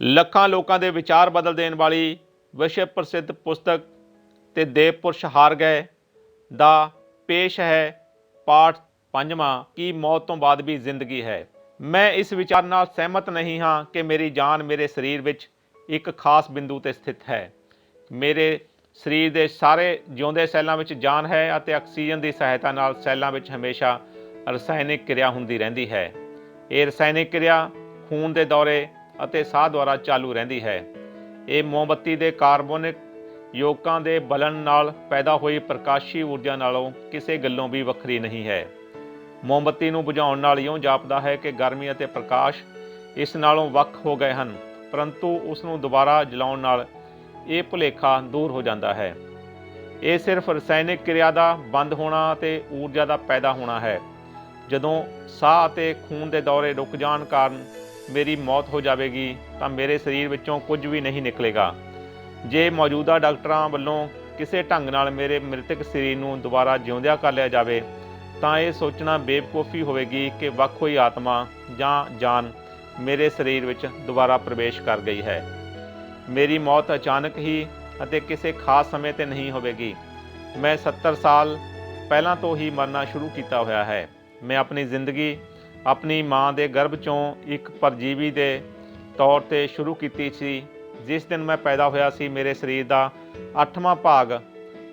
ਲੱਖਾਂ ਲੋਕਾਂ ਦੇ ਵਿਚਾਰ ਬਦਲ ਦੇਣ ਵਾਲੀ ਵਿਸ਼ਵ ਪ੍ਰਸਿੱਧ ਪੁਸਤਕ ਤੇ ਦੇਵ ਪੁਰਸ਼ ਹਾਰ ਗਏ ਦਾ ਪੇਸ਼ ਹੈ ਪਾਠ 5ਵਾਂ ਕਿ ਮੌਤ ਤੋਂ ਬਾਅਦ ਵੀ ਜ਼ਿੰਦਗੀ ਹੈ। ਮੈਂ ਇਸ ਵਿਚਾਰ ਨਾਲ ਸਹਿਮਤ ਨਹੀਂ ਹਾਂ ਕਿ ਮੇਰੀ ਜਾਨ ਮੇਰੇ ਸਰੀਰ ਵਿੱਚ ਇੱਕ ਖਾਸ ਬਿੰਦੂ ਤੇ ਸਥਿਤ ਹੈ। ਮੇਰੇ ਸਰੀਰ ਦੇ ਸਾਰੇ ਜਿਉਂਦੇ ਸੈੱਲਾਂ ਵਿੱਚ ਜਾਨ ਹੈ ਅਤੇ ਆਕਸੀਜਨ ਦੀ ਸਹਾਇਤਾ ਨਾਲ ਸੈੱਲਾਂ ਵਿੱਚ ਹਮੇਸ਼ਾ ਰਸਾਇਣਿਕ ਕਿਰਿਆ ਹੁੰਦੀ ਰਹਿੰਦੀ ਹੈ। ਇਹ ਰਸਾਇਣਿਕ ਕਿਰਿਆ ਖੂਨ ਦੇ ਦੌਰੇ ਅਤੇ ਸਾਹ ਦੁਆਰਾ ਚਾਲੂ ਰਹਿੰਦੀ ਹੈ। ਇਹ ਮੋਮਬੱਤੀ ਦੇ ਕਾਰਬੋਨਿਕ ਯੋਗਕਾਂ ਦੇ ਬਲਣ ਨਾਲ ਪੈਦਾ ਹੋਈ ਪ੍ਰਕਾਸ਼ੀ ਊਰਜਾ ਨਾਲੋਂ ਕਿਸੇ ਗੱਲੋਂ ਵੀ ਵੱਖਰੀ ਨਹੀਂ ਹੈ। ਮੋਮਬੱਤੀ ਨੂੰ ਬੁਝਾਉਣ ਨਾਲ ਇਉਂ ਜਾਪਦਾ ਹੈ ਕਿ ਗਰਮੀ ਅਤੇ ਪ੍ਰਕਾਸ਼ ਇਸ ਨਾਲੋਂ ਵੱਖ ਹੋ ਗਏ ਹਨ, ਪਰੰਤੂ ਉਸ ਨੂੰ ਦੁਬਾਰਾ ਜਲਾਉਣ ਨਾਲ ਇਹ ਭੁਲੇਖਾ ਦੂਰ ਹੋ ਜਾਂਦਾ ਹੈ। ਇਹ ਸਿਰਫ ਰਸਾਇਣਿਕ ਕਿਰਿਆ ਦਾ ਬੰਦ ਹੋਣਾ ਅਤੇ ਊਰਜਾ ਦਾ ਪੈਦਾ ਹੋਣਾ ਹੈ। ਜਦੋਂ ਸਾਹ ਅਤੇ ਖੂਨ ਦੇ ਦੌਰੇ ਰੁਕ ਜਾਣ ਕਾਰਨ ਮੇਰੀ ਮੌਤ ਹੋ ਜਾਵੇਗੀ ਤਾਂ ਮੇਰੇ ਸਰੀਰ ਵਿੱਚੋਂ ਕੁਝ ਵੀ ਨਹੀਂ ਨਿਕਲੇਗਾ। ਜੇ ਮੌਜੂਦਾ ਡਾਕਟਰਾਂ ਵੱਲੋਂ ਕਿਸੇ ਢੰਗ ਨਾਲ ਮੇਰੇ ਮ੍ਰਿਤਕ ਸਰੀਰ ਨੂੰ ਦੁਬਾਰਾ ਜਿਉਂਦਿਆਂ ਕਰ ਲਿਆ ਜਾਵੇ ਤਾਂ ਇਹ ਸੋਚਣਾ ਬੇਵਕੂਫੀ ਹੋਵੇਗੀ ਕਿ ਵੱਖ ਹੋਈ ਆਤਮਾ ਜਾਂ ਜਾਨ ਮੇਰੇ ਸਰੀਰ ਵਿੱਚ ਦੁਬਾਰਾ ਪ੍ਰਵੇਸ਼ ਕਰ ਗਈ ਹੈ। ਮੇਰੀ ਮੌਤ ਅਚਾਨਕ ਹੀ ਅਤੇ ਕਿਸੇ ਖਾਸ ਸਮੇਂ 'ਤੇ ਨਹੀਂ ਹੋਵੇਗੀ। ਮੈਂ 70 ਸਾਲ ਪਹਿਲਾਂ ਤੋਂ ਹੀ ਮਰਨਾ ਸ਼ੁਰੂ ਕੀਤਾ ਹੋਇਆ ਹੈ। ਮੈਂ ਆਪਣੀ ਜ਼ਿੰਦਗੀ ਆਪਣੀ ਮਾਂ ਦੇ ਗਰਭ 'ਚੋਂ ਇੱਕ ਪਰਜੀਵੀ ਦੇ ਤੌਰ 'ਤੇ ਸ਼ੁਰੂ ਕੀਤੀ ਸੀ। ਜਿਸ ਦਿਨ ਮੈਂ ਪੈਦਾ ਹੋਇਆ ਸੀ ਮੇਰੇ ਸਰੀਰ ਦਾ 8ਵਾਂ ਭਾਗ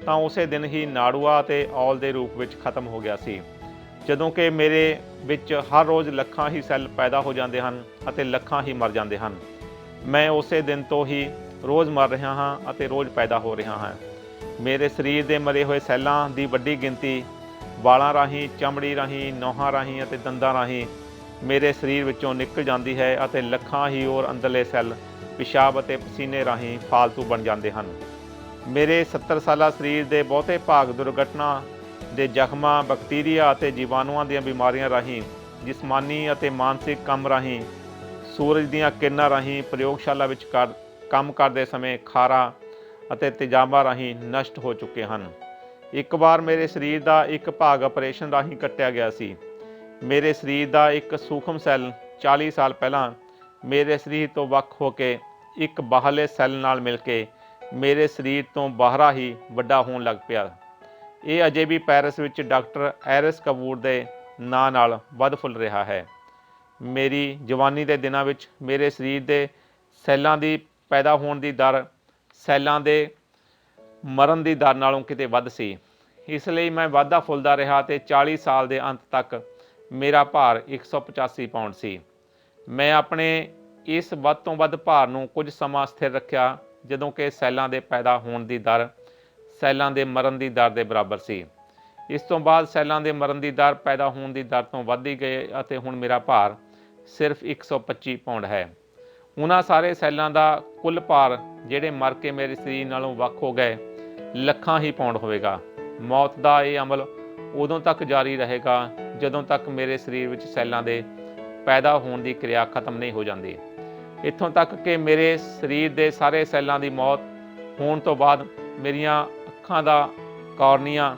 ਤਾਂ ਉਸੇ ਦਿਨ ਹੀ ਨਾੜੂਆ ਅਤੇ ਔਲ ਦੇ ਰੂਪ ਵਿੱਚ ਖਤਮ ਹੋ ਗਿਆ ਸੀ। ਜਦੋਂ ਕਿ ਮੇਰੇ ਵਿੱਚ ਹਰ ਰੋਜ਼ ਲੱਖਾਂ ਹੀ ਸੈੱਲ ਪੈਦਾ ਹੋ ਜਾਂਦੇ ਹਨ ਅਤੇ ਲੱਖਾਂ ਹੀ ਮਰ ਜਾਂਦੇ ਹਨ। ਮੈਂ ਉਸੇ ਦਿਨ ਤੋਂ ਹੀ ਰੋਜ਼ ਮਰ ਰਿਹਾ ਹਾਂ ਅਤੇ ਰੋਜ਼ ਪੈਦਾ ਹੋ ਰਿਹਾ ਹਾਂ। ਮੇਰੇ ਸਰੀਰ ਦੇ ਮਰੇ ਹੋਏ ਸੈੱਲਾਂ ਦੀ ਵੱਡੀ ਗਿਣਤੀ ਵਾਲਾਂ ਰਾਹੀਂ, ਚਮੜੀ ਰਾਹੀਂ, ਨਹੁਆਂ ਰਾਹੀਂ ਅਤੇ ਦੰਦਾਂ ਰਾਹੀਂ ਮੇਰੇ ਸਰੀਰ ਵਿੱਚੋਂ ਨਿਕਲ ਜਾਂਦੀ ਹੈ ਅਤੇ ਲੱਖਾਂ ਹੀ ਹੋਰ ਅੰਦਰਲੇ ਸੈੱਲ ਪਿਸ਼ਾਬ ਅਤੇ ਪਸੀਨੇ ਰਾਹੀਂ ਫਾਲਤੂ ਬਣ ਜਾਂਦੇ ਹਨ। ਮੇਰੇ 70 ਸਾਲਾ ਸਰੀਰ ਦੇ ਬਹੁਤੇ ਭਾਗ ਦੁਰਘਟਨਾ ਦੇ ਜ਼ਖਮਾਂ, ਬੈਕਟੀਰੀਆ ਅਤੇ ਜੀਵਾਣੂਆਂ ਦੀਆਂ ਬਿਮਾਰੀਆਂ ਰਾਹੀਂ, ਜਿਸਮਾਨੀ ਅਤੇ ਮਾਨਸਿਕ ਕੰਮ ਰਾਹੀਂ, ਸੂਰਜ ਦੀਆਂ ਕਿਰਨਾਂ ਰਾਹੀਂ, ਪ੍ਰਯੋਗਸ਼ਾਲਾ ਵਿੱਚ ਕੰਮ ਕਰਦੇ ਸਮੇਂ ਖਾਰਾ ਅਤੇ ਤੇਜ਼ਾਬਾਂ ਰਾਹੀਂ ਨਸ਼ਟ ਹੋ ਚੁੱਕੇ ਹਨ। ਇੱਕ ਵਾਰ ਮੇਰੇ ਸਰੀਰ ਦਾ ਇੱਕ ਭਾਗ ਆਪਰੇਸ਼ਨ ਰਾਹੀਂ ਕੱਟਿਆ ਗਿਆ ਸੀ। ਮੇਰੇ ਸਰੀਰ ਦਾ ਇੱਕ ਸੂਖਮ ਸੈੱਲ 40 ਸਾਲ ਪਹਿਲਾਂ ਮੇਰੇ ਸਰੀਰ ਤੋਂ ਵੱਖ ਹੋ ਕੇ ਇੱਕ ਬਾਹਰਲੇ ਸੈੱਲ ਨਾਲ ਮਿਲ ਕੇ ਮੇਰੇ ਸਰੀਰ ਤੋਂ ਬਾਹਰਾ ਹੀ ਵੱਡਾ ਹੋਣ ਲੱਗ ਪਿਆ। ਇਹ ਅਜੇ ਵੀ ਪੈਰਿਸ ਵਿੱਚ ਡਾਕਟਰ ਐਰਿਸ ਕਬੂਰ ਦੇ ਨਾਂ ਨਾਲ ਵੱਧ ਫੁੱਲ ਰਿਹਾ ਹੈ। ਮੇਰੀ ਜਵਾਨੀ ਦੇ ਦਿਨਾਂ ਵਿੱਚ ਮੇਰੇ ਸਰੀਰ ਦੇ ਸੈੱਲਾਂ ਦੀ ਪੈਦਾ ਹੋਣ ਦੀ ਦਰ ਸੈੱਲਾਂ ਦੇ ਮਰਨ ਦੀ ਦਰ ਨਾਲੋਂ ਕਿਤੇ ਵੱਧ ਸੀ। ਇਸ ਲਈ ਮੈਂ ਵਾਧਾ ਫੁੱਲਦਾ ਰਿਹਾ ਅਤੇ 40 ਸਾਲ ਦੇ ਅੰਤ ਤੱਕ ਮੇਰਾ ਭਾਰ 185 ਪਾਉਂਡ ਸੀ। ਮੈਂ ਆਪਣੇ ਇਸ ਵੱਧ ਤੋਂ ਵੱਧ ਭਾਰ ਨੂੰ ਕੁਝ ਸਮਾਂ ਸਥਿਰ ਰੱਖਿਆ, ਜਦੋਂ ਕਿ ਸੈੱਲਾਂ ਦੇ ਪੈਦਾ ਹੋਣ ਦੀ ਦਰ ਸੈੱਲਾਂ ਦੇ ਮਰਨ ਦੀ ਦਰ ਦੇ ਬਰਾਬਰ ਸੀ। ਇਸ ਤੋਂ ਬਾਅਦ ਸੈੱਲਾਂ ਦੇ ਮਰਨ ਦੀ ਦਰ ਪੈਦਾ ਹੋਣ ਦੀ ਦਰ ਤੋਂ ਵੱਧਦੀ ਗਈ ਅਤੇ ਹੁਣ ਮੇਰਾ ਭਾਰ ਸਿਰਫ 125 ਪਾਉਂਡ ਹੈ। ਉਹਨਾਂ ਸਾਰੇ ਸੈੱਲਾਂ ਦਾ ਕੁੱਲ ਭਾਰ ਜਿਹੜੇ ਮਰ ਕੇ ਮੇਰੇ ਸਰੀਰ ਨਾਲੋਂ ਵੱਖ ਹੋ ਗਏ ਲੱਖਾਂ ਹੀ ਪਾਉਂਡ ਹੋਵੇਗਾ। ਮੌਤ ਦਾ ਇਹ ਅਮਲ ਉਦੋਂ ਤੱਕ ਜਾਰੀ ਰਹੇਗਾ ਜਦੋਂ ਤੱਕ ਮੇਰੇ ਸਰੀਰ ਵਿੱਚ ਸੈੱਲਾਂ ਦੇ ਪੈਦਾ ਹੋਣ ਦੀ ਕਿਰਿਆ ਖਤਮ ਨਹੀਂ ਹੋ ਜਾਂਦੀ। ਇੱਥੋਂ ਤੱਕ ਕਿ ਮੇਰੇ ਸਰੀਰ ਦੇ ਸਾਰੇ ਸੈੱਲਾਂ ਦੀ ਮੌਤ ਹੋਣ ਤੋਂ ਬਾਅਦ ਮੇਰੀਆਂ ਅੱਖਾਂ ਦਾ ਕਾਰਨੀਆ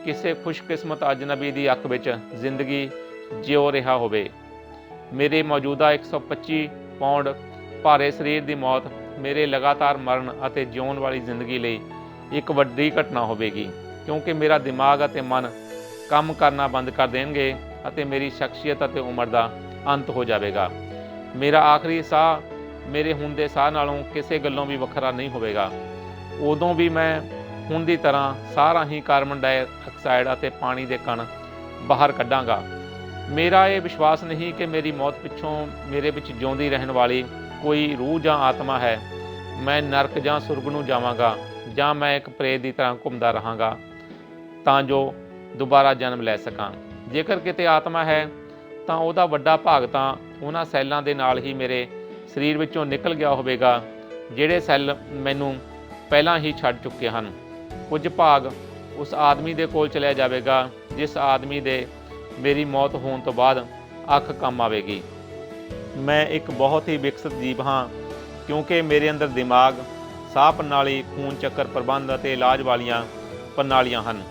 ਕਿਸੇ ਖੁਸ਼ਕਿਸਮਤ ਅਜਨਬੀ ਦੀ ਅੱਖ ਵਿੱਚ ਜ਼ਿੰਦਗੀ ਜਿਉ ਰਿਹਾ ਹੋਵੇ। ਮੇਰੇ ਮੌਜੂਦਾ 125 ਪਾਉਂਡ ਭਾਰੇ ਸਰੀਰ ਦੀ ਮੌਤ ਮੇਰੇ ਲਗਾਤਾਰ ਮਰਨ ਅਤੇ ਜਿਉਣ ਵਾਲੀ ਜ਼ਿੰਦਗੀ ਲਈ ਇੱਕ ਵੱਡੀ ਘਟਨਾ ਹੋਵੇਗੀ, ਕਿਉਂਕਿ ਮੇਰਾ ਦਿਮਾਗ ਅਤੇ ਮਨ ਕੰਮ ਕਰਨਾ ਬੰਦ ਕਰ ਦੇਣਗੇ ਅਤੇ ਮੇਰੀ ਸ਼ਖਸੀਅਤ ਅਤੇ ਉਮਰ ਦਾ ਅੰਤ ਹੋ ਜਾਵੇਗਾ। ਮੇਰਾ ਆਖਰੀ ਸਾਹ ਮੇਰੇ ਹੁਣ ਦੇ ਸਾਹ ਨਾਲੋਂ ਕਿਸੇ ਗੱਲੋਂ ਵੀ ਵੱਖਰਾ ਨਹੀਂ ਹੋਵੇਗਾ। ਉਦੋਂ ਵੀ ਮੈਂ ਹੁਣ ਦੀ ਤਰ੍ਹਾਂ ਸਾਹ ਰਾਹੀਂ ਕਾਰਬਨ ਡਾਈਆਕਸਾਈਡ ਅਤੇ ਪਾਣੀ ਦੇ ਕਣ ਬਾਹਰ ਕੱਢਾਂਗਾ। ਮੇਰਾ ਇਹ ਵਿਸ਼ਵਾਸ ਨਹੀਂ ਕਿ ਮੇਰੀ ਮੌਤ ਪਿੱਛੋਂ ਮੇਰੇ ਵਿੱਚ ਜਿਉਂਦੀ ਰਹਿਣ ਵਾਲੀ ਕੋਈ ਰੂਹ ਜਾਂ ਆਤਮਾ ਹੈ। ਮੈਂ ਨਰਕ ਜਾਂ ਸੁਰਗ ਨੂੰ ਜਾਵਾਂਗਾ ਜਾਂ ਮੈਂ ਇੱਕ ਪ੍ਰੇਤ ਦੀ ਤਰ੍ਹਾਂ ਘੁੰਮਦਾ ਰਹਾਂਗਾ ਤਾਂ ਜੋ ਦੁਬਾਰਾ ਜਨਮ ਲੈ ਸਕਾਂ। ਜੇਕਰ ਕਿਤੇ ਆਤਮਾ ਹੈ ਤਾਂ ਉਹਦਾ ਵੱਡਾ ਭਾਗ ਤਾਂ ਉਹਨਾਂ ਸੈੱਲਾਂ ਦੇ ਨਾਲ ਹੀ ਮੇਰੇ ਸਰੀਰ ਵਿੱਚੋਂ ਨਿਕਲ ਗਿਆ ਹੋਵੇਗਾ ਜਿਹੜੇ ਸੈੱਲ ਮੈਨੂੰ ਪਹਿਲਾਂ ਹੀ ਛੱਡ ਚੁੱਕੇ ਹਨ। ਕੁਝ ਭਾਗ ਉਸ ਆਦਮੀ ਦੇ ਕੋਲ ਚਲਿਆ ਜਾਵੇਗਾ ਜਿਸ ਆਦਮੀ ਦੇ ਮੇਰੀ ਮੌਤ ਹੋਣ ਤੋਂ ਬਾਅਦ ਅੱਖ ਕੰਮ ਆਵੇਗੀ। ਮੈਂ ਇੱਕ ਬਹੁਤ ਹੀ ਵਿਕਸਿਤ ਜੀਵ ਹਾਂ, ਕਿਉਂਕਿ ਮੇਰੇ ਅੰਦਰ ਦਿਮਾਗ, ਸਾਹ ਪ੍ਰਣਾਲੀ, ਖੂਨ ਚੱਕਰ ਪ੍ਰਬੰਧ ਅਤੇ ਇਲਾਜ ਵਾਲੀਆਂ ਪ੍ਰਣਾਲੀਆਂ ਹਨ।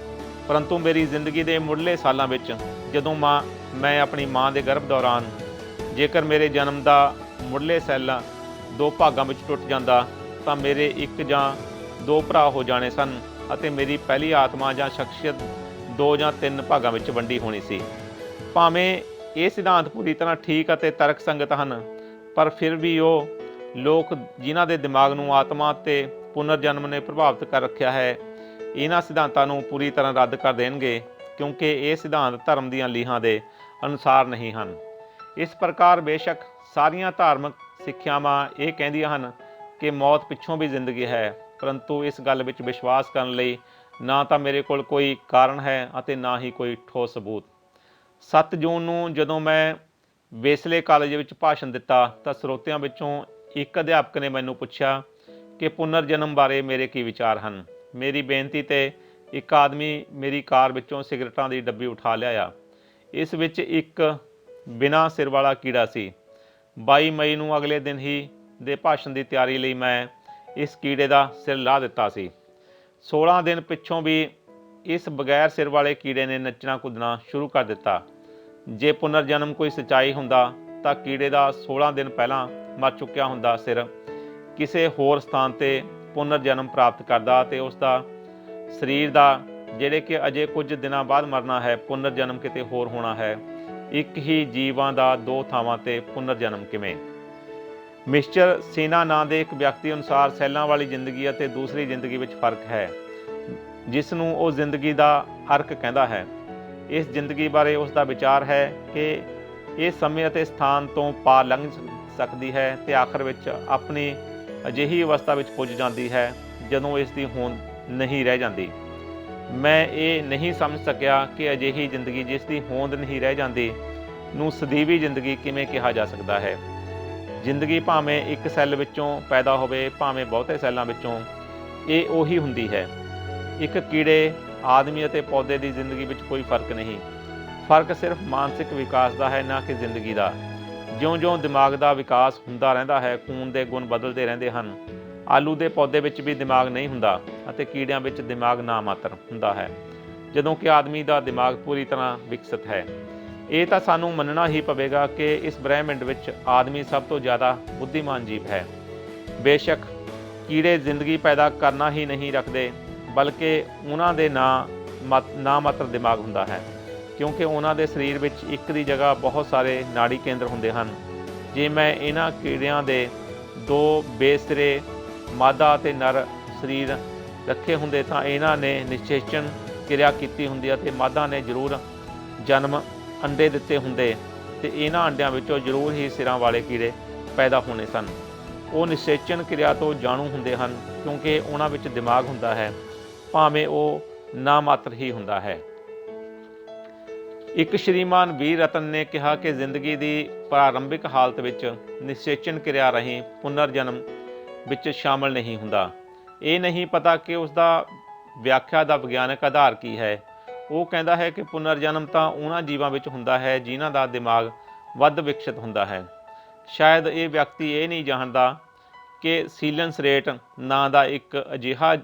ਪਰੰਤੂ ਮੇਰੀ ਜ਼ਿੰਦਗੀ ਦੇ ਮੁੱਢਲੇ ਸਾਲਾਂ ਵਿੱਚ ਜਦੋਂ ਮੈਂ ਆਪਣੀ ਮਾਂ ਦੇ ਗਰਭ ਦੌਰਾਨ ਜੇਕਰ ਮੇਰੇ ਜਨਮ ਦਾ ਮੁੱਢਲੇ ਸੈੱਲ ਦੋ ਭਾਗਾਂ ਵਿੱਚ ਟੁੱਟ ਜਾਂਦਾ ਤਾਂ ਮੇਰੇ ਇੱਕ ਜਾਂ ਦੋ ਭਰਾ ਹੋ ਜਾਣੇ ਸਨ ਅਤੇ ਮੇਰੀ ਪਹਿਲੀ ਆਤਮਾ ਜਾਂ ਸ਼ਖਸੀਅਤ ਦੋ ਜਾਂ ਤਿੰਨ ਭਾਗਾਂ ਵਿੱਚ ਵੰਡੀ ਹੋਣੀ ਸੀ। ਭਾਵੇਂ ਇਹ ਸਿਧਾਂਤ ਪੂਰੀ ਤਰ੍ਹਾਂ ਠੀਕ ਅਤੇ ਤਰਕਸੰਗਤ ਹਨ, ਪਰ ਫਿਰ ਵੀ ਉਹ ਲੋਕ ਜਿਨ੍ਹਾਂ ਦੇ ਦਿਮਾਗ ਨੂੰ ਆਤਮਾ ਅਤੇ ਪੁਨਰ ਜਨਮ ਨੇ ਪ੍ਰਭਾਵਿਤ ਕਰ ਰੱਖਿਆ ਹੈ, ਇਹਨਾਂ ਸਿਧਾਂਤਾਂ ਨੂੰ ਪੂਰੀ ਤਰ੍ਹਾਂ ਰੱਦ ਕਰ ਦੇਣਗੇ, ਕਿਉਂਕਿ ਇਹ ਸਿਧਾਂਤ ਧਰਮ ਦੀਆਂ ਲੀਹਾਂ ਦੇ ਅਨੁਸਾਰ ਨਹੀਂ ਹਨ। ਇਸ ਪ੍ਰਕਾਰ ਬੇਸ਼ੱਕ ਸਾਰੀਆਂ ਧਾਰਮਿਕ ਸਿੱਖਿਆਵਾਂ ਇਹ ਕਹਿੰਦੀਆਂ ਹਨ ਕਿ ਮੌਤ ਪਿੱਛੋਂ ਵੀ ਜ਼ਿੰਦਗੀ ਹੈ, ਪਰੰਤੂ ਇਸ ਗੱਲ ਵਿੱਚ ਵਿਸ਼ਵਾਸ ਕਰਨ ਲਈ ਨਾ ਤਾਂ ਮੇਰੇ ਕੋਲ ਕੋਈ ਕਾਰਨ ਹੈ ਅਤੇ ਨਾ ਹੀ ਕੋਈ ਠੋਸ ਸਬੂਤ। 7 ਜੂਨ ਨੂੰ ਜਦੋਂ ਮੈਂ ਵੇਸਲੇ ਕਾਲਜ ਵਿੱਚ ਭਾਸ਼ਣ ਦਿੱਤਾ ਤਾਂ ਸਰੋਤਿਆਂ ਵਿੱਚੋਂ ਇੱਕ ਅਧਿਆਪਕ ਨੇ ਮੈਨੂੰ ਪੁੱਛਿਆ ਕਿ ਪੁਨਰ ਜਨਮ ਬਾਰੇ ਮੇਰੇ ਕੀ ਵਿਚਾਰ ਹਨ। ਮੇਰੀ ਬੇਨਤੀ 'ਤੇ ਇੱਕ ਆਦਮੀ ਮੇਰੀ ਕਾਰ ਵਿੱਚੋਂ ਸਿਗਰਟਾਂ ਦੀ ਡੱਬੀ ਉਠਾ ਲਿਆਇਆ। ਇਸ ਵਿੱਚ ਇੱਕ ਬਿਨਾਂ ਸਿਰ ਵਾਲਾ ਕੀੜਾ ਸੀ। 22 ਮਈ ਨੂੰ ਅਗਲੇ ਦਿਨ ਹੀ ਦੇ ਭਾਸ਼ਣ ਦੀ ਤਿਆਰੀ ਲਈ ਮੈਂ ਇਸ ਕੀੜੇ ਦਾ ਸਿਰ ਲਾਹ ਦਿੱਤਾ ਸੀ। 16 ਦਿਨ ਪਿੱਛੋਂ ਵੀ ਇਸ ਬਗੈਰ ਸਿਰ ਵਾਲੇ ਕੀੜੇ ਨੇ ਨੱਚਣਾ ਕੁੱਦਣਾ ਸ਼ੁਰੂ ਕਰ ਦਿੱਤਾ। ਜੇ ਪੁਨਰ ਜਨਮ ਕੋਈ ਸੱਚਾਈ ਹੁੰਦਾ ਤਾਂ ਕੀੜੇ ਦਾ 16 ਦਿਨ ਪਹਿਲਾਂ ਮਰ ਚੁੱਕਿਆ ਹੁੰਦਾ ਸਿਰ ਕਿਸੇ ਹੋਰ ਸਥਾਨ 'ਤੇ ਪੁਨਰ ਜਨਮ ਪ੍ਰਾਪਤ ਕਰਦਾ ਅਤੇ ਉਸ ਦਾ ਸਰੀਰ ਦਾ, ਜਿਹੜੇ ਕਿ ਅਜੇ ਕੁਝ ਦਿਨਾਂ ਬਾਅਦ ਮਰਨਾ ਹੈ, ਪੁਨਰ ਜਨਮ ਕਿਤੇ ਹੋਰ ਹੋਣਾ ਹੈ। ਇੱਕ ਹੀ ਜੀਵਾਂ ਦਾ ਦੋ ਥਾਵਾਂ 'ਤੇ ਪੁਨਰ ਜਨਮ ਕਿਵੇਂ? ਮਿਸਟਰ ਸੀਨਾ ਨਾਂ ਦੇ ਇੱਕ ਵਿਅਕਤੀ ਅਨੁਸਾਰ ਸੈੱਲਾਂ ਵਾਲੀ ਜ਼ਿੰਦਗੀ ਅਤੇ ਦੂਸਰੀ ਜ਼ਿੰਦਗੀ ਵਿੱਚ ਫਰਕ ਹੈ, ਜਿਸ ਨੂੰ ਉਹ ਜ਼ਿੰਦਗੀ ਦਾ ਅਰਕ ਕਹਿੰਦਾ ਹੈ। ਇਸ ਜ਼ਿੰਦਗੀ ਬਾਰੇ ਉਸ ਦਾ ਵਿਚਾਰ ਹੈ ਕਿ ਇਹ ਸਮੇਂ ਅਤੇ ਸਥਾਨ ਤੋਂ ਪਾਰ ਲੰਘ ਸਕਦੀ ਹੈ ਅਤੇ ਆਖਰ ਵਿੱਚ ਆਪਣੀ ਅਜਿਹੀ ਅਵਸਥਾ ਵਿੱਚ ਪੁੱਜ ਜਾਂਦੀ ਹੈ ਜਦੋਂ ਇਸ ਦੀ ਹੋਂਦ ਨਹੀਂ ਰਹਿ ਜਾਂਦੀ। ਮੈਂ ਇਹ ਨਹੀਂ ਸਮਝ ਸਕਿਆ ਕਿ ਅਜਿਹੀ ਜ਼ਿੰਦਗੀ ਜਿਸ ਦੀ ਹੋਂਦ ਨਹੀਂ ਰਹਿ ਜਾਂਦੀ ਨੂੰ ਸਦੀਵੀ ਜ਼ਿੰਦਗੀ ਕਿਵੇਂ ਕਿਹਾ ਜਾ ਸਕਦਾ ਹੈ। ਜ਼ਿੰਦਗੀ ਭਾਵੇਂ ਇੱਕ ਸੈੱਲ ਵਿੱਚੋਂ ਪੈਦਾ ਹੋਵੇ, ਭਾਵੇਂ ਬਹੁਤੇ ਸੈੱਲਾਂ ਵਿੱਚੋਂ, ਇਹ ਉਹੀ ਹੁੰਦੀ ਹੈ। ਇੱਕ ਕੀੜੇ, ਆਦਮੀ ਅਤੇ ਪੌਦੇ ਦੀ ਜ਼ਿੰਦਗੀ ਵਿੱਚ ਕੋਈ ਫਰਕ ਨਹੀਂ। ਫਰਕ ਸਿਰਫ ਮਾਨਸਿਕ ਵਿਕਾਸ ਦਾ ਹੈ, ਨਾ ਕਿ ਜ਼ਿੰਦਗੀ ਦਾ। ਜਿਉਂ-ਜਿਉਂ ਦਿਮਾਗ ਦਾ ਵਿਕਾਸ ਹੁੰਦਾ ਰਹਿੰਦਾ ਹੈ, ਖੂਨ ਦੇ ਗੁਣ ਬਦਲਦੇ ਰਹਿੰਦੇ ਹਨ। ਆਲੂ ਦੇ ਪੌਦੇ ਵਿੱਚ ਵੀ ਦਿਮਾਗ ਨਹੀਂ ਹੁੰਦਾ ਅਤੇ ਕੀੜਿਆਂ ਵਿੱਚ ਦਿਮਾਗ ਨਾ ਮਾਤਰ ਹੁੰਦਾ ਹੈ, ਜਦੋਂ ਕਿ ਆਦਮੀ ਦਾ ਦਿਮਾਗ ਪੂਰੀ ਤਰ੍ਹਾਂ ਵਿਕਸਿਤ ਹੈ। ਇਹ ਤਾਂ ਸਾਨੂੰ ਮੰਨਣਾ ਹੀ ਪਵੇਗਾ ਕਿ ਇਸ ਬ੍ਰਹਿਮੰਡ ਵਿੱਚ ਆਦਮੀ ਸਭ ਤੋਂ ਜ਼ਿਆਦਾ ਬੁੱਧੀਮਾਨ ਜੀਵ ਹੈ। ਬੇਸ਼ੱਕ ਕੀੜੇ ਜ਼ਿੰਦਗੀ ਪੈਦਾ ਕਰਨਾ ਹੀ ਨਹੀਂ ਰੱਖਦੇ, ਬਲਕਿ ਉਹਨਾਂ ਦੇ ਨਾ ਮਾਤਰ ਦਿਮਾਗ ਹੁੰਦਾ ਹੈ, ਕਿਉਂਕਿ ਉਹਨਾਂ ਦੇ ਸਰੀਰ ਵਿੱਚ ਇੱਕ ਦੀ ਜਗ੍ਹਾ ਬਹੁਤ ਸਾਰੇ ਨਾੜੀ ਕੇਂਦਰ ਹੁੰਦੇ ਹਨ। ਜੇ ਮੈਂ ਇਹਨਾਂ ਕੀੜਿਆਂ ਦੇ ਦੋ ਬੇਸਿਰੇ ਮਾਦਾ ਅਤੇ ਨਰ ਸਰੀਰ ਰੱਖੇ ਹੁੰਦੇ ਤਾਂ ਇਹਨਾਂ ਨੇ ਨਿਸ਼ਚੇਚਨ ਕਿਰਿਆ ਕੀਤੀ ਹੁੰਦੀ ਅਤੇ ਮਾਦਾ ਨੇ ਜ਼ਰੂਰ ਜਨਮ ਅੰਡੇ ਦਿੱਤੇ ਹੁੰਦੇ ਅਤੇ ਇਹਨਾਂ ਅੰਡਿਆਂ ਵਿੱਚੋਂ ਜ਼ਰੂਰ ਹੀ ਸਿਰਾਂ ਵਾਲੇ ਕੀੜੇ ਪੈਦਾ ਹੋਣੇ ਸਨ। ਉਹ ਨਿਸ਼ਚੇਚਨ ਕਿਰਿਆ ਤੋਂ ਜਾਣੂ ਹੁੰਦੇ ਹਨ ਕਿਉਂਕਿ ਉਹਨਾਂ ਵਿੱਚ ਦਿਮਾਗ ਹੁੰਦਾ ਹੈ, ਭਾਵੇਂ ਉਹ ਨਾ ਮਾਤਰ ਹੀ ਹੁੰਦਾ ਹੈ। ਇੱਕ ਸ਼੍ਰੀਮਾਨ ਵੀਰ ਰਤਨ ਨੇ ਕਿਹਾ ਕਿ ਜ਼ਿੰਦਗੀ ਦੀ ਪ੍ਰਾਰੰਭਿਕ ਹਾਲਤ ਵਿੱਚ ਨਿਸ਼ਚੇਚਨ ਕਿਰਿਆ ਰਾਹੀਂ ਪੁਨਰ ਜਨਮ ਵਿੱਚ ਸ਼ਾਮਲ ਨਹੀਂ ਹੁੰਦਾ। ਇਹ ਨਹੀਂ ਪਤਾ ਕਿ ਉਸ ਦਾ ਵਿਆਖਿਆ ਦਾ ਵਿਗਿਆਨਕ ਆਧਾਰ ਕੀ ਹੈ। ਉਹ ਕਹਿੰਦਾ ਹੈ ਕਿ ਪੁਨਰ ਜਨਮ ਤਾਂ ਉਹਨਾਂ ਜੀਵਾਂ ਵਿੱਚ ਹੁੰਦਾ ਹੈ ਜਿਨ੍ਹਾਂ ਦਾ ਦਿਮਾਗ ਵੱਧ ਵਿਕਸਿਤ ਹੁੰਦਾ ਹੈ। ਸ਼ਾਇਦ ਇਹ ਵਿਅਕਤੀ ਇਹ ਨਹੀਂ ਜਾਣਦਾ ਕਿ ਸੀਲੈਂਸ ਰੇਟ ਨਾਂ ਦਾ ਇੱਕ ਅਜਿਹਾ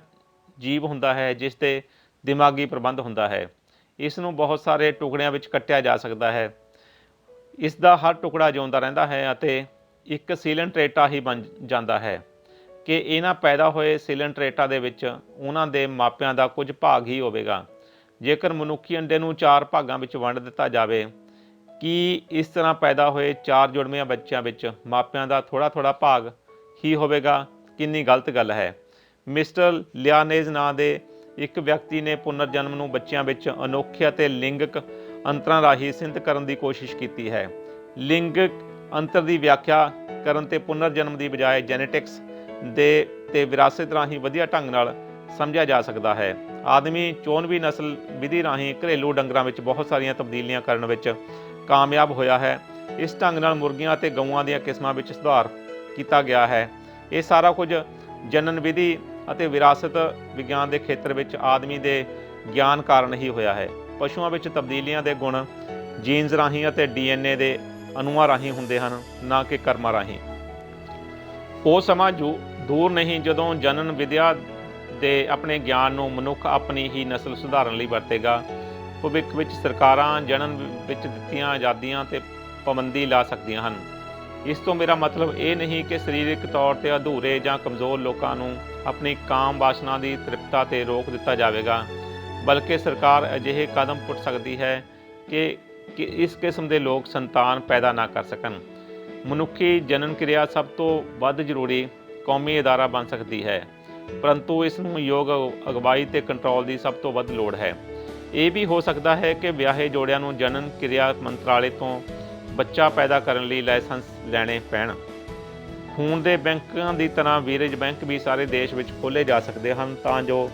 ਜੀਵ ਹੁੰਦਾ ਹੈ ਜਿਸ 'ਤੇ ਦਿਮਾਗੀ ਪ੍ਰਬੰਧ ਹੁੰਦਾ ਹੈ। ਇਸ ਨੂੰ ਬਹੁਤ ਸਾਰੇ ਟੁਕੜਿਆਂ ਵਿੱਚ ਕੱਟਿਆ ਜਾ ਸਕਦਾ ਹੈ। ਇਸ ਦਾ ਹਰ ਟੁਕੜਾ ਜਿਉਂਦਾ ਰਹਿੰਦਾ ਹੈ ਅਤੇ ਇੱਕ ਸੀਲੈਂਟਰੇਟਾ ਹੀ ਬਣ ਜਾਂਦਾ ਹੈ ਕਿ ਇਹਨਾਂ ਪੈਦਾ ਹੋਏ ਸੀਲੈਂਟਰੇਟਾ ਦੇ ਵਿੱਚ ਉਹਨਾਂ ਦੇ ਮਾਪਿਆਂ ਦਾ ਕੁਝ ਭਾਗ ਹੀ ਹੋਵੇਗਾ। ਜੇਕਰ ਮਨੁੱਖੀ ਅੰਡੇ ਨੂੰ 4 ਭਾਗਾਂ ਵਿੱਚ ਵੰਡ ਦਿੱਤਾ ਜਾਵੇ, ਕੀ ਇਸ ਤਰ੍ਹਾਂ ਪੈਦਾ ਹੋਏ 4 ਜੁੜਵੇਂ ਬੱਚਿਆਂ ਵਿੱਚ ਮਾਪਿਆਂ ਦਾ ਥੋੜ੍ਹਾ ਭਾਗ ਹੀ ਹੋਵੇਗਾ? ਕਿੰਨੀ ਗਲਤ ਗੱਲ ਹੈ। ਮਿਸਟਰ ਲਿਆਨੇਜ਼ ਨਾਂ ਦੇ ਇੱਕ ਵਿਅਕਤੀ ਨੇ ਪੁਨਰ ਜਨਮ ਨੂੰ ਬੱਚਿਆਂ ਵਿੱਚ ਅਨੋਖੇ ਅਤੇ ਲਿੰਗਕ ਅੰਤਰਾਂ ਰਾਹੀਂ ਸਿੱਧ ਕਰਨ ਦੀ ਕੋਸ਼ਿਸ਼ ਕੀਤੀ ਹੈ। ਲਿੰਗਕ ਅੰਤਰ ਦੀ ਵਿਆਖਿਆ ਕਰਨ ਤੇ ਪੁਨਰ ਜਨਮ ਦੀ ਬਜਾਏ ਜੈਨੇਟਿਕਸ ਤੇ ਵਿਰਾਸਤ ਰਾਹੀਂ ਵਧੀਆ ਢੰਗ ਨਾਲ ਸਮਝਿਆ ਜਾ ਸਕਦਾ ਹੈ। ਆਦਮੀ 94ਵੀਂ ਨਸਲ ਵਿਧੀ ਰਾਹੀਂ ਘਰੇਲੂ ਡੰਗਰਾਂ ਵਿੱਚ ਬਹੁਤ ਸਾਰੀਆਂ ਤਬਦੀਲੀਆਂ ਕਰਨ ਵਿੱਚ ਕਾਮਯਾਬ ਹੋਇਆ ਹੈ। ਇਸ ਢੰਗ ਨਾਲ ਮੁਰਗੀਆਂ ਅਤੇ ਗਊਆਂ ਦੀਆਂ ਕਿਸਮਾਂ ਵਿੱਚ ਸੁਧਾਰ ਕੀਤਾ ਗਿਆ ਹੈ। ਇਹ ਸਾਰਾ ਕੁਝ ਜਨਨ ਵਿਧੀ ਅਤੇ ਵਿਰਾਸਤ ਵਿਗਿਆਨ ਦੇ ਖੇਤਰ ਵਿੱਚ ਆਦਮੀ ਦੇ ਗਿਆਨ ਕਾਰਨ ਹੀ ਹੋਇਆ ਹੈ। ਪਸ਼ੂਆਂ ਵਿੱਚ ਤਬਦੀਲੀਆਂ ਦੇ ਗੁਣ ਜੀਨਸ ਰਾਹੀਂ ਅਤੇ DNA ਦੇ ਅਣੂਆਂ ਰਾਹੀਂ ਹੁੰਦੇ ਹਨ, ਨਾ ਕਿ ਕਰਮਾਂ ਰਾਹੀਂ। ਉਹ ਸਮਾਂ ਦੂਰ ਨਹੀਂ ਜਦੋਂ ਜਨਨ ਵਿਦਿਆ ਦੇ ਆਪਣੇ ਗਿਆਨ ਨੂੰ ਮਨੁੱਖ ਆਪਣੀ ਹੀ ਨਸਲ ਸੁਧਾਰਨ ਲਈ ਵਰਤੇਗਾ। ਭਵਿੱਖ ਵਿੱਚ ਸਰਕਾਰਾਂ ਜਨਨ ਵਿੱਚ ਦਿੱਤੀਆਂ ਆਜ਼ਾਦੀਆਂ 'ਤੇ ਪਾਬੰਦੀ ਲਾ ਸਕਦੀਆਂ ਹਨ। ਇਸ ਤੋਂ ਮੇਰਾ ਮਤਲਬ ਇਹ ਨਹੀਂ ਕਿ ਸਰੀਰਕ ਤੌਰ 'ਤੇ ਅਧੂਰੇ ਜਾਂ ਕਮਜ਼ੋਰ ਲੋਕਾਂ ਨੂੰ ਆਪਣੀ ਕਾਮ ਵਾਸਨਾ ਦੀ ਤ੍ਰਿਪਤਾ 'ਤੇ ਰੋਕ ਦਿੱਤਾ ਜਾਵੇਗਾ, ਬਲਕਿ ਸਰਕਾਰ ਅਜਿਹੇ ਕਦਮ ਪੁੱਟ ਸਕਦੀ ਹੈ ਕਿ ਇਸ ਕਿਸਮ ਦੇ ਲੋਕ ਸੰਤਾਨ ਪੈਦਾ ਨਾ ਕਰ ਸਕਣ। ਮਨੁੱਖੀ ਜਨਨ ਕਿਰਿਆ ਸਭ ਤੋਂ ਵੱਧ ਜ਼ਰੂਰੀ ਕੌਮੀ ਅਦਾਰਾ ਬਣ ਸਕਦੀ ਹੈ, ਪਰੰਤੂ ਇਸ ਨੂੰ ਯੋਗ ਅਗਵਾਈ ਤੇ ਕੰਟਰੋਲ ਦੀ ਸਭ ਤੋਂ ਵੱਧ ਲੋੜ ਹੈ। ਇਹ ਵੀ ਹੋ ਸਕਦਾ ਹੈ ਕਿ ਵਿਆਹੇ ਜੋੜਿਆਂ ਨੂੰ ਜਨਨ ਕਿਰਿਆ ਮੰਤਰਾਲੇ ਤੋਂ ਬੱਚਾ ਪੈਦਾ ਕਰਨ ਲਈ ਲਾਇਸੈਂਸ ਲੈਣੇ ਪੈਣ। ਖੂਨ ਦੇ ਬੈਂਕਾਂ ਦੀ ਤਰ੍ਹਾਂ ਵੀਰਜ ਬੈਂਕ ਵੀ ਸਾਰੇ ਦੇਸ਼ ਵਿੱਚ ਖੋਲ੍ਹੇ ਜਾ ਸਕਦੇ ਹਨ ਤਾਂ ਜੋ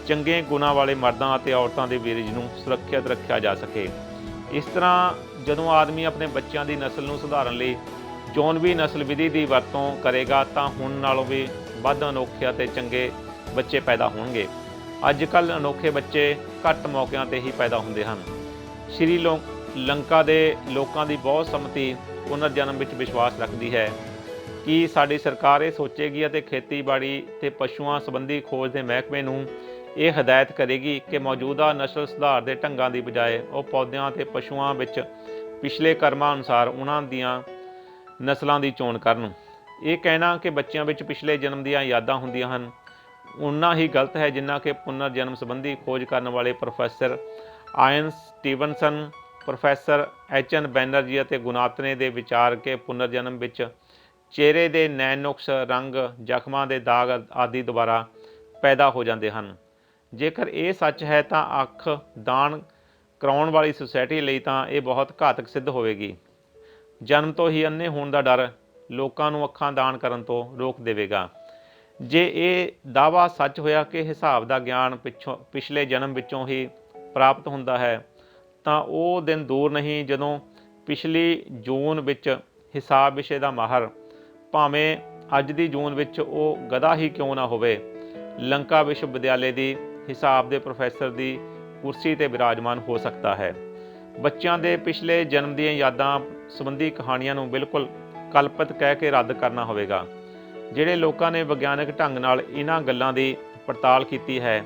ਚੰਗੇ ਗੁਣਾਂ ਵਾਲੇ ਮਰਦਾਂ ਅਤੇ ਔਰਤਾਂ ਦੇ ਵੀਰਜ ਨੂੰ ਸੁਰੱਖਿਅਤ ਰੱਖਿਆ ਜਾ ਸਕੇ। ਇਸ ਤਰ੍ਹਾਂ ਜਦੋਂ ਆਦਮੀ ਆਪਣੇ ਬੱਚਿਆਂ ਦੀ ਨਸਲ ਨੂੰ ਸੁਧਾਰਨ ਲਈ ਚੋਣਵੀ ਨਸਲ ਵਿਧੀ ਦੀ ਵਰਤੋਂ ਕਰੇਗਾ ਤਾਂ ਹੁਣ ਨਾਲੋਂ ਵੀ ਵੱਧ ਅਨੋਖੇ ਅਤੇ ਚੰਗੇ ਬੱਚੇ ਪੈਦਾ ਹੋਣਗੇ। ਅੱਜ ਕੱਲ੍ਹ ਅਨੋਖੇ ਬੱਚੇ ਘੱਟ ਮੌਕਿਆਂ 'ਤੇ ਹੀ ਪੈਦਾ ਹੁੰਦੇ ਹਨ। ਸ਼੍ਰੀ ਲੰਕਾ ਦੇ ਲੋਕਾਂ ਦੀ ਬਹੁਤ ਸੰਮਤੀ ਪੁਨਰ ਜਨਮ ਵਿੱਚ ਵਿਸ਼ਵਾਸ ਰੱਖਦੀ ਹੈ। ਕਿ ਸਾਡੀ ਸਰਕਾਰ ਇਹ ਸੋਚੇਗੀ ਅਤੇ ਖੇਤੀਬਾੜੀ ਤੇ ਪਸ਼ੂਆਂ ਸੰਬੰਧੀ ਖੋਜ ਦੇ ਮਹਿਕਮੇ ਨੂੰ ਇਹ ਹਦਾਇਤ ਕਰੇਗੀ ਕਿ ਮੌਜੂਦਾ ਨਸਲ ਸੁਧਾਰ ਦੇ ਢੰਗਾਂ ਦੀ ਬਜਾਏ ਉਹ ਪੌਦਿਆਂ ਅਤੇ ਪਸ਼ੂਆਂ ਵਿੱਚ ਪਿਛਲੇ ਕਰਮਾਂ ਅਨੁਸਾਰ ਉਹਨਾਂ ਦੀਆਂ ਨਸਲਾਂ ਦੀ ਚੋਣ ਕਰਨ। ਇਹ ਕਹਿਣਾ ਕਿ ਬੱਚਿਆਂ ਵਿੱਚ ਪਿਛਲੇ ਜਨਮ ਦੀਆਂ ਯਾਦਾਂ ਹੁੰਦੀਆਂ ਹਨ ਉਨਾ ਹੀ ਗਲਤ ਹੈ ਜਿੰਨਾ ਕਿ ਪੁਨਰ ਜਨਮ ਸੰਬੰਧੀ ਖੋਜ ਕਰਨ ਵਾਲੇ professor Ian Stevenson, professor H N. Banerjee ਅਤੇ ਗੁਨਾਤਨੇ ਦੇ ਵਿਚਾਰ ਕੇ ਪੁਨਰ ਜਨਮ ਵਿੱਚ ਚਿਹਰੇ ਦੇ ਨੈਣ-ਨੁਕਸ, ਰੰਗ, ਜ਼ਖਮਾਂ ਦੇ ਦਾਗ ਆਦਿ ਦੁਬਾਰਾ ਪੈਦਾ ਹੋ ਜਾਂਦੇ ਹਨ। ਜੇਕਰ ਇਹ ਸੱਚ ਹੈ ਤਾਂ ਅੱਖ ਦਾਨ ਕਰਾਉਣ ਵਾਲੀ ਸੁਸਾਇਟੀ ਲਈ ਤਾਂ ਇਹ ਬਹੁਤ ਘਾਤਕ ਸਿੱਧ ਹੋਵੇਗੀ। ਜਨਮ ਤੋਂ ਹੀ ਅੰਨ੍ਹੇ ਹੋਣ ਦਾ ਡਰ ਲੋਕਾਂ ਨੂੰ ਅੱਖਾਂ ਦਾਨ ਕਰਨ ਤੋਂ ਰੋਕ ਦੇਵੇਗਾ। ਜੇ ਇਹ ਦਾਅਵਾ ਸੱਚ ਹੋਇਆ ਕਿ ਹਿਸਾਬ ਦਾ ਗਿਆਨ ਪਿਛਲੇ ਜਨਮ ਵਿੱਚੋਂ ਹੀ ਪ੍ਰਾਪਤ ਹੁੰਦਾ ਹੈ ਤਾਂ ਉਹ ਦਿਨ ਦੂਰ ਨਹੀਂ ਜਦੋਂ ਪਿਛਲੀ ਜੂਨ ਵਿੱਚ ਹਿਸਾਬ ਵਿਸ਼ੇ ਦਾ ਮਾਹਰ, ਭਾਵੇਂ ਅੱਜ ਦੀ ਜੂਨ ਵਿੱਚ ਉਹ ਗਧਾ ਹੀ ਕਿਉਂ ਨਾ ਹੋਵੇ, ਲੰਕਾ ਵਿਸ਼ਵ ਵਿਦਿਆਲੇ ਦੀ ਹਿਸਾਬ ਦੇ ਪ੍ਰੋਫੈਸਰ ਦੀ ਕੁਰਸੀ 'ਤੇ ਬਿਰਾਜਮਾਨ ਹੋ ਸਕਦਾ ਹੈ। ਬੱਚਿਆਂ ਦੇ ਪਿਛਲੇ ਜਨਮ ਦੀਆਂ ਯਾਦਾਂ ਸੰਬੰਧੀ ਕਹਾਣੀਆਂ ਨੂੰ ਬਿਲਕੁਲ ਕਲਪਿਤ ਕਹਿ ਕੇ ਰੱਦ ਕਰਨਾ ਹੋਵੇਗਾ। ਜਿਹੜੇ ਲੋਕਾਂ ਨੇ ਵਿਗਿਆਨਕ ਢੰਗ ਨਾਲ ਇਹਨਾਂ ਗੱਲਾਂ ਦੀ ਪੜਤਾਲ ਕੀਤੀ ਹੈ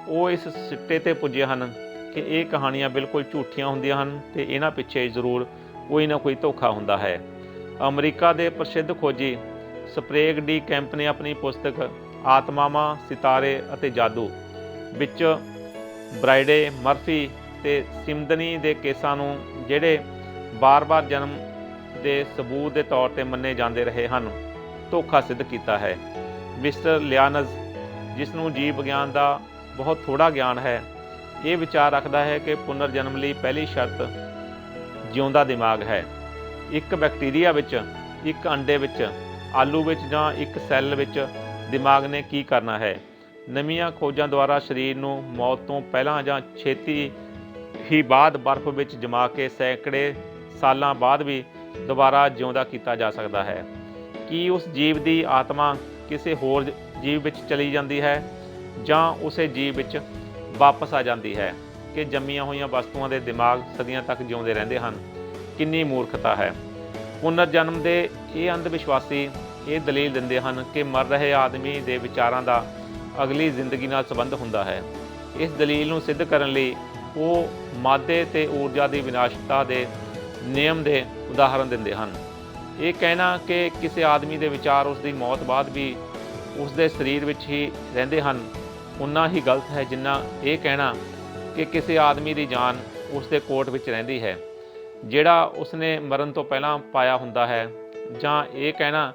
ਉਹ ਇਸ ਸਿੱਟੇ 'ਤੇ ਪੁੱਜੇ ਹਨ ਕਿ ਇਹ ਕਹਾਣੀਆਂ ਬਿਲਕੁਲ ਝੂਠੀਆਂ ਹੁੰਦੀਆਂ ਹਨ ਅਤੇ ਇਹਨਾਂ ਪਿੱਛੇ ਜ਼ਰੂਰ ਕੋਈ ਨਾ ਕੋਈ ਧੋਖਾ ਹੁੰਦਾ ਹੈ। ਅਮਰੀਕਾ ਦੇ ਪ੍ਰਸਿੱਧ ਖੋਜੀ ਸਪਰੇਗ ਡੀ ਕੈਂਪ ਨੇ ਆਪਣੀ ਪੁਸਤਕ ਆਤਮਾਵਾਂ, ਸਿਤਾਰੇ ਅਤੇ ਜਾਦੂ ਵਿੱਚ ਬ੍ਰਾਈਡੇ, ਮਰਫੀ ਅਤੇ ਸਿਮਦਨੀ ਦੇ ਕੇਸਾਂ ਨੂੰ ਜਿਹੜੇ ਬਾਰ-ਬਾਰ ਜਨਮ ਦੇ ਸਬੂਤ ਦੇ ਤੌਰ 'ਤੇ ਮੰਨੇ ਜਾਂਦੇ ਰਹੇ ਹਨ ਧੋਖਾ ਸਿੱਧ ਕੀਤਾ ਹੈ। ਮਿਸਟਰ ਲਿਆਨਜ਼, ਜਿਸ ਨੂੰ ਜੀਵ ਵਿਗਿਆਨ ਦਾ ਬਹੁਤ ਥੋੜ੍ਹਾ ਗਿਆਨ ਹੈ, ਇਹ ਵਿਚਾਰ ਰੱਖਦਾ ਹੈ ਕਿ ਪੁਨਰ ਜਨਮ ਲਈ ਪਹਿਲੀ ਸ਼ਰਤ ਜਿਉਂਦਾ ਦਿਮਾਗ ਹੈ। ਇੱਕ ਬੈਕਟੀਰੀਆ ਵਿੱਚ, ਇੱਕ ਅੰਡੇ ਵਿੱਚ, ਆਲੂ ਵਿੱਚ ਜਾਂ ਇੱਕ ਸੈੱਲ ਵਿੱਚ ਦਿਮਾਗ ਨੇ ਕੀ ਕਰਨਾ ਹੈ। ਨਵੀਆਂ ਖੋਜਾਂ ਦੁਆਰਾ ਸਰੀਰ ਨੂੰ ਮੌਤ ਤੋਂ ਪਹਿਲਾਂ ਜਾਂ ਛੇਤੀ ਹੀ ਬਾਅਦ ਬਰਫ਼ ਵਿੱਚ ਜਮਾ ਕੇ ਸੈਂਕੜੇ ਸਾਲਾਂ ਬਾਅਦ ਵੀ ਦੁਬਾਰਾ ਜਿਉਂਦਾ ਕੀਤਾ ਜਾ ਸਕਦਾ ਹੈ। ਕੀ ਉਸ ਜੀਵ ਦੀ ਆਤਮਾ ਕਿਸੇ ਹੋਰ ਜੀਵ ਵਿੱਚ ਚਲੀ ਜਾਂਦੀ ਹੈ ਜਾਂ ਉਸੇ ਜੀਵ ਵਿੱਚ ਵਾਪਸ ਆ ਜਾਂਦੀ ਹੈ ਕਿ ਜੰਮੀਆਂ ਹੋਈਆਂ ਵਸਤੂਆਂ ਦੇ ਦਿਮਾਗ ਸਦੀਆਂ ਤੱਕ ਜਿਉਂਦੇ ਰਹਿੰਦੇ ਹਨ? ਕਿੰਨੀ ਮੂਰਖਤਾ ਹੈ। ਪੁਨਰ ਜਨਮ ਦੇ ਇਹ ਅੰਧ ਵਿਸ਼ਵਾਸੀ ਇਹ ਦਲੀਲ ਦਿੰਦੇ ਹਨ ਕਿ ਮਰ ਰਹੇ ਆਦਮੀ ਦੇ ਵਿਚਾਰਾਂ ਦਾ ਅਗਲੀ ਜ਼ਿੰਦਗੀ ਨਾਲ ਸੰਬੰਧ ਹੁੰਦਾ ਹੈ। ਇਸ ਦਲੀਲ ਨੂੰ ਸਿੱਧ ਕਰਨ ਲਈ ਉਹ ਮਾਦੇ ਤੇ ਊਰਜਾ ਦੀ ਵਿਨਾਸ਼ਤਾ ਦੇ ਨਿਯਮ ਦੇ ਉਦਾਹਰਨ ਦਿੰਦੇ ਹਨ। ਇਹ ਕਹਿਣਾ ਕਿ ਕਿਸੇ ਆਦਮੀ ਦੇ ਵਿਚਾਰ ਉਸ ਦੀ ਮੌਤ ਬਾਅਦ ਵੀ ਉਸ ਦੇ ਸਰੀਰ ਵਿੱਚ ਹੀ ਰਹਿੰਦੇ ਹਨ ਉਨਾ ਹੀ ਗਲਤ ਹੈ ਜਿੰਨਾ ਇਹ ਕਹਿਣਾ ਕਿ ਕਿਸੇ ਆਦਮੀ ਦੀ ਜਾਨ ਉਸ ਦੇ ਕੋਟ ਵਿੱਚ ਰਹਿੰਦੀ ਹੈ ਜਿਹੜਾ ਉਸਨੇ ਮਰਨ ਤੋਂ ਪਹਿਲਾਂ ਪਾਇਆ ਹੁੰਦਾ ਹੈ, ਜਾਂ ਇਹ ਕਹਿਣਾ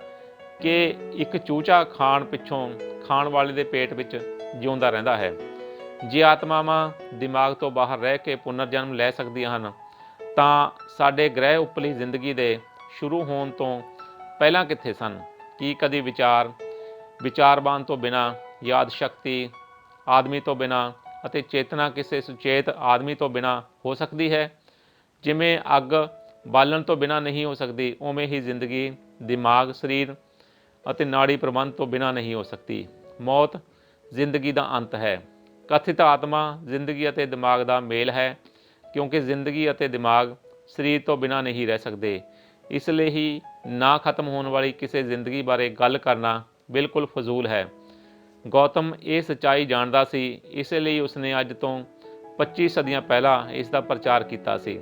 ਕਿ ਇੱਕ ਚੂਚਾ ਖਾਣ ਪਿੱਛੋਂ ਖਾਣ ਵਾਲੇ ਦੇ ਪੇਟ ਵਿੱਚ ਜਿਉਂਦਾ ਰਹਿੰਦਾ ਹੈ। ਜੇ ਆਤਮਾਵਾਂ ਦਿਮਾਗ ਤੋਂ ਬਾਹਰ ਰਹਿ ਕੇ ਪੁਨਰ ਜਨਮ ਲੈ ਸਕਦੀਆਂ ਹਨ ਤਾਂ ਸਾਡੇ ਗ੍ਰਹਿ ਉੱਪਰਲੀ ਜ਼ਿੰਦਗੀ ਦੇ ਸ਼ੁਰੂ ਹੋਣ ਤੋਂ ਪਹਿਲਾਂ ਕਿੱਥੇ ਸਨ? ਕੀ ਕਦੀ ਵਿਚਾਰਵਾਨ ਤੋਂ ਬਿਨਾਂ, ਯਾਦ ਸ਼ਕਤੀ ਆਦਮੀ ਤੋਂ ਬਿਨਾਂ ਅਤੇ ਚੇਤਨਾ ਕਿਸੇ ਸੁਚੇਤ ਆਦਮੀ ਤੋਂ ਬਿਨਾਂ ਹੋ ਸਕਦੀ ਹੈ? ਜਿਵੇਂ ਅੱਗ ਬਾਲਣ ਤੋਂ ਬਿਨਾਂ ਨਹੀਂ ਹੋ ਸਕਦੀ, ਉਵੇਂ ਹੀ ਜ਼ਿੰਦਗੀ ਦਿਮਾਗ, ਸਰੀਰ ਅਤੇ ਨਾੜੀ ਪ੍ਰਬੰਧ ਤੋਂ ਬਿਨਾਂ ਨਹੀਂ ਹੋ ਸਕਦੀ। ਮੌਤ ਜ਼ਿੰਦਗੀ ਦਾ ਅੰਤ ਹੈ। ਕਥਿਤ ਆਤਮਾ ਜ਼ਿੰਦਗੀ ਅਤੇ ਦਿਮਾਗ ਦਾ ਮੇਲ ਹੈ ਕਿਉਂਕਿ ਜ਼ਿੰਦਗੀ ਅਤੇ ਦਿਮਾਗ ਸਰੀਰ ਤੋਂ ਬਿਨਾਂ ਨਹੀਂ ਰਹਿ ਸਕਦੇ। ਇਸ ਲਈ ਹੀ ਨਾ ਖਤਮ ਹੋਣ ਵਾਲੀ ਕਿਸੇ ਜ਼ਿੰਦਗੀ ਬਾਰੇ ਗੱਲ ਕਰਨਾ ਬਿਲਕੁਲ ਫਜ਼ੂਲ ਹੈ। ਗੌਤਮ ਇਹ ਸੱਚਾਈ ਜਾਣਦਾ ਸੀ, ਇਸ ਲਈ ਉਸਨੇ ਅੱਜ ਤੋਂ 25 ਸਦੀਆਂ ਪਹਿਲਾਂ ਇਸ ਦਾ ਪ੍ਰਚਾਰ ਕੀਤਾ ਸੀ।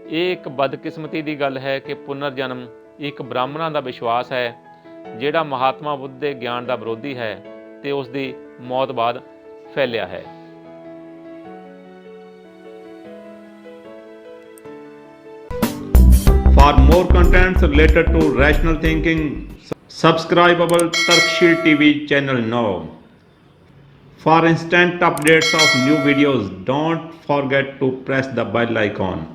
ਇਹ ਇੱਕ ਬਦਕਿਸਮਤੀ ਦੀ ਗੱਲ ਹੈ ਕਿ ਪੁਨਰ ਜਨਮ ਇੱਕ ਬ੍ਰਾਹਮਣਾਂ ਦਾ ਵਿਸ਼ਵਾਸ ਹੈ ਜਿਹੜਾ ਮਹਾਤਮਾ ਬੁੱਧ ਦੇ ਗਿਆਨ ਦਾ ਵਿਰੋਧੀ ਹੈ ਤੇ ਉਸ ਦੀ ਮੌਤ ਬਾਅਦ ਫੈਲਿਆ ਹੈ। For more contents related to rational thinking, subscribe our Tarkshil TV channel now. For instant updates of new videos, don't forget to press the bell icon.